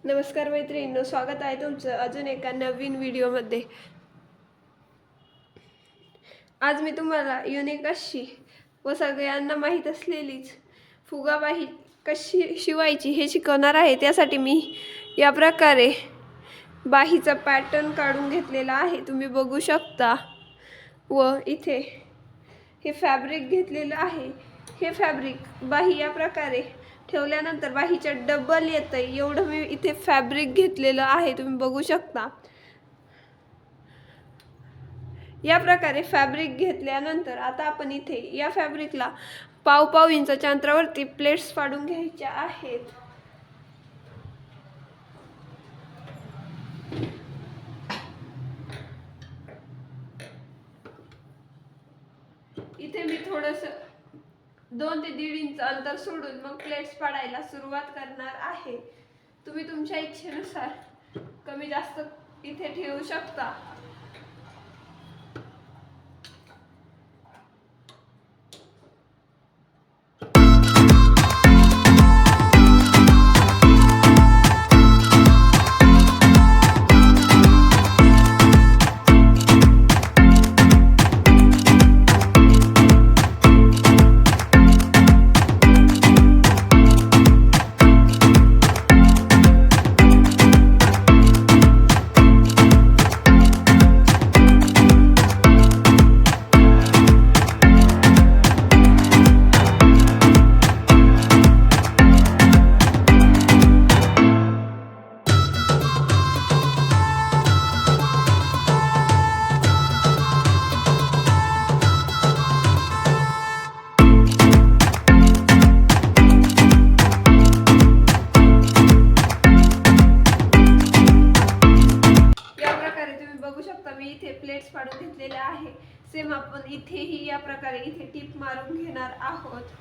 नमस्कार मैत्रिणींनो, स्वागत आहे तुमचं अजून एका नवीन व्हिडिओमध्ये। आज मी तुम्हाला युनिक अशी व सगळ्यांना माहीत असलेलीच फुगा बाही कशी शिवायची हे शिकवणार आहे। त्यासाठी मी या प्रकारे बाहीचा पॅटर्न काढून घेतलेला आहे, तुम्ही बघू शकता। व इथे हे फॅब्रिक घेतलेलं आहे। हे फॅब्रिक बाही या प्रकारे ठेवल्यानंतर बाहीच्या डबल येतंय एवढं मी इथे फॅब्रिक घेतलेलं आहे, तुम्ही बघू शकता। या प्रकारे फॅब्रिक घेतल्यानंतर आता आपण इथे या फॅब्रिकला पाव इंचाच्या अंतरावरती प्लेट्स पाडून घ्यायच्या आहेत। इथे मी थोडंसं 2 ते 1.5 इंच अंतर सोडून मग प्लेट्स पाडायला सुरुवात करणार आहे। तुम्ही तुमच्या इच्छेनुसार कमी जास्त इथे ठेवू शकता। बघू शकता मी इथे प्लेट्स पाडून घेतलेले आहे। सेम आपण इथेही या प्रकारे इथे टिप मारून घेणार आहोत।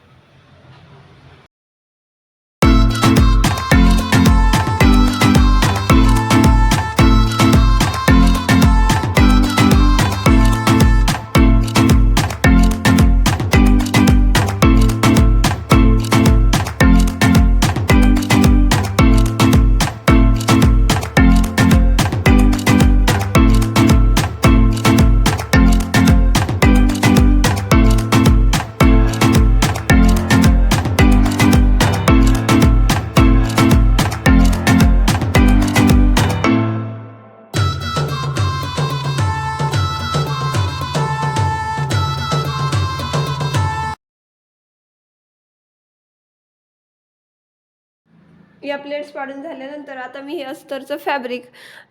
या प्लेट्स पाडून झाल्यानंतर आता मी हे अस्तरचं फॅब्रिक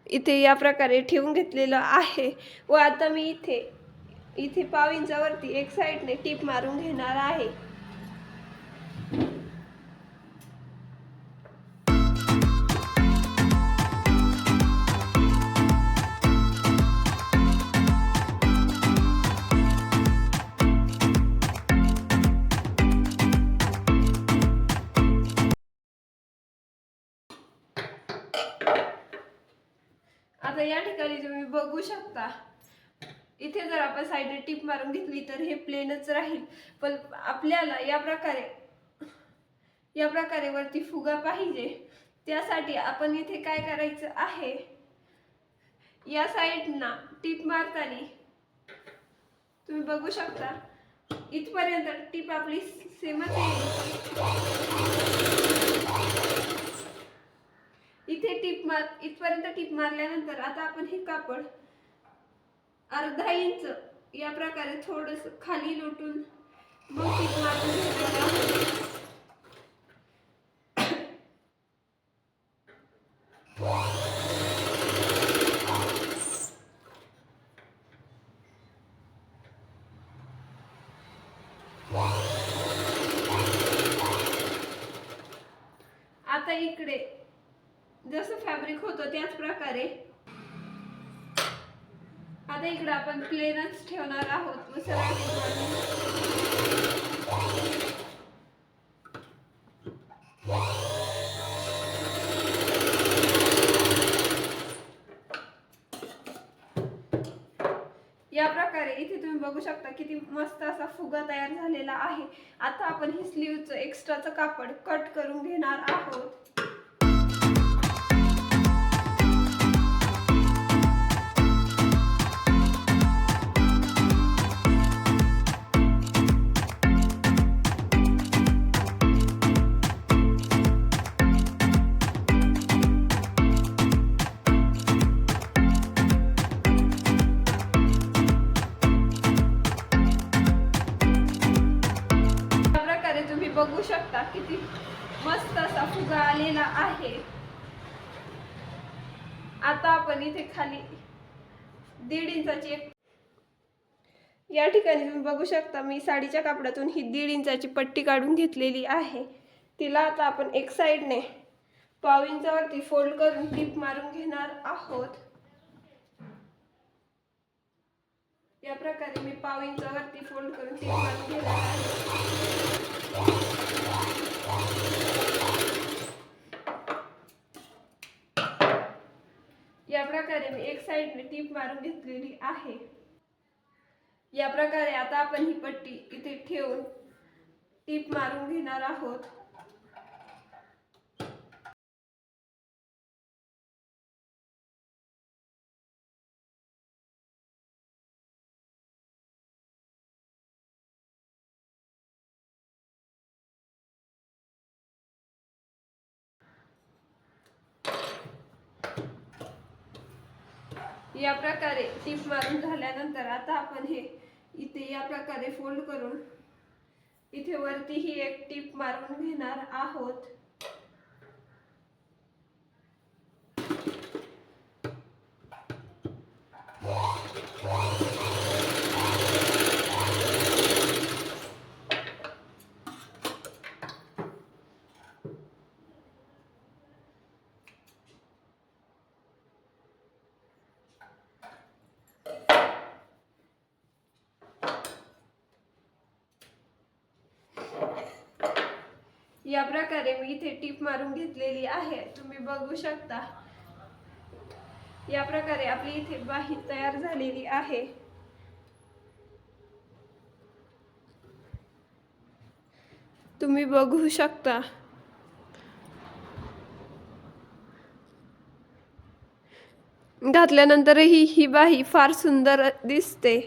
इथे या प्रकारे ठेवून घेतलेलं आहे। व आता मी इथे पाव इंचावरती एक साइडने टिप मारून घेणार आहे। आता या ठिकाणी तुम्ही बघू शकता, इथे जर आपण साइडने टिप मारून घेतली तर हे प्लेनच राहील। पण आपल्याला या प्रकारे वरती फुगा पाहिजे, त्यासाठी आपण इथे काय करायचं आहे, या साइडना टिप मारताना तुम्ही बघू शकता इथपर्यंत टिप आपली सेमच येईल। इथपर्यंत टिप मारल्यानंतर आता आपण हे कापड अर्धा इंच या प्रकारे थोडस खाली लोटून मग टिप मारून घ्यायला आहे। आता इकडे जसं फॅब्रिक होतं त्याच प्रकारे आता इकडे आपण प्लेनच ठेवणार आहोत व या प्रकारे इथे तुम्ही बघू शकता किती मस्त असा फुगा तयार झालेला आहे। आता आपण ही स्लीवचं एक्स्ट्राचं कापड कट करून घेणार आहोत। आता आपण इथे खाली 1.5 इंचाची या ठिकाणी तुम्ही बघू शकता मी साडीच्या कापडातून ही 1.5 इंचाची पट्टी काढून घेतलेली आहे. तिला आता आपण एक साईडने पाव इंचावरती फोल्ड करून टिप मारून घेणार आहोत. या प्रकारे मी पाव इंचावरती फोल्ड करून टिप मारून घेणार आहे. या प्रकारे मी एक साईडने टिप मारून घेतलेली आहे. या प्रकारे आता आपण ही पट्टी इथे ठेवून टिप मारून घेणार आहोत. या प्रकारे टिप मारून झाल्यानंतर आता आपण हे इथे या प्रकारे फोल्ड करून इथे वरती ही एक टिप मारून घेणार आहोत. या प्रकारे मी इथे टिप मारून घेतलेली आहे. तुम्ही बघू शकता या प्रकारे आपली इथे बाही तयार झालेली आहे. तुम्ही बघू शकता घातल्यानंतरही ही बाही फार सुंदर दिसते.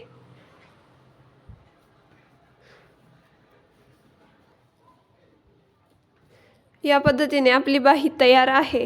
या पद्धतीने आपली बाही तयार आहे.